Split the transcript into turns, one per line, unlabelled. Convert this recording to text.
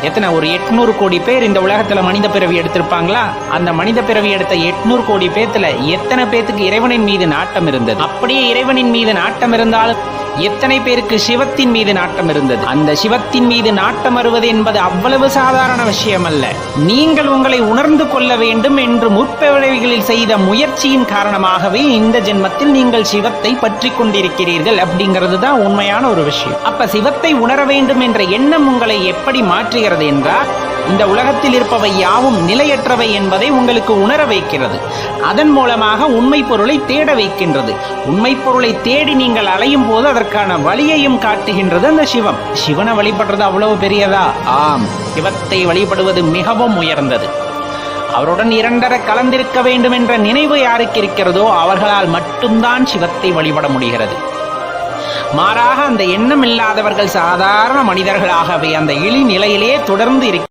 எத்தனை ஒரு 800 கோடி பேர் இந்த உலகத்துல மனித பிறவி எடுத்திருப்பாங்களா? அந்த மனித பிறவி எடுத்த 800 கோடி பேத்துல எத்தனை பேத்துக்கு இறைவனின் மீது நாட்டம் இருந்தது? அப்படியே இறைவனின் மீது நாட்டம் இருந்தாலும் எத்தனை பேருக்கு சிவத்தின் மீது நாட்டம் இருந்தது? அந்த சிவத்தின் மீது நாட்டம் வருவது என்பது அவ்வளவு சாதாரண விஷயம் அல்ல. நீங்கள் உங்களை உணர்ந்து கொள்ள வேண்டும் என்று முற்பிறவிகளில் செய்த முயற்சியின் காரணமாகவே இந்த ஜென்மத்தில் நீங்கள் சிவத்தை பற்றி கொண்டிருக்கிறீர்கள் அப்படிங்கிறது தான் உண்மையான ஒரு விஷயம். அப்ப சிவத்தை உணர வேண்டும் என்ற எண்ணம் உங்களை எப்படி மாற்றுகிறது என்றால், இந்த உலகத்தில் இருப்பவை யாவும் நிலையற்றவை என்பதை உங்களுக்கு உணர வைக்கிறது. அதன் மூலமாக உண்மை பொருளை தேட வைக்கின்றது. உண்மை பொருளை தேடி நீங்கள் அலையும் போது அதற்கான வழியையும் காட்டுகின்றது அந்த சிவம். சிவனை வழிபடுறது அவ்வளவு பெரியதா? ஆம், சிவத்தை வழிபடுவது மிகவும் உயர்ந்தது. அவருடன் இரண்டர கலந்திருக்க வேண்டும் என்ற நினைவு யாருக்கு இருக்கிறதோ அவர்களால் மட்டும்தான் சிவத்தை வழிபட முடிகிறது. மாறாக அந்த எண்ணம் இல்லாதவர்கள் சாதாரண மனிதர்களாகவே அந்த இழி நிலையிலே தொடர்ந்து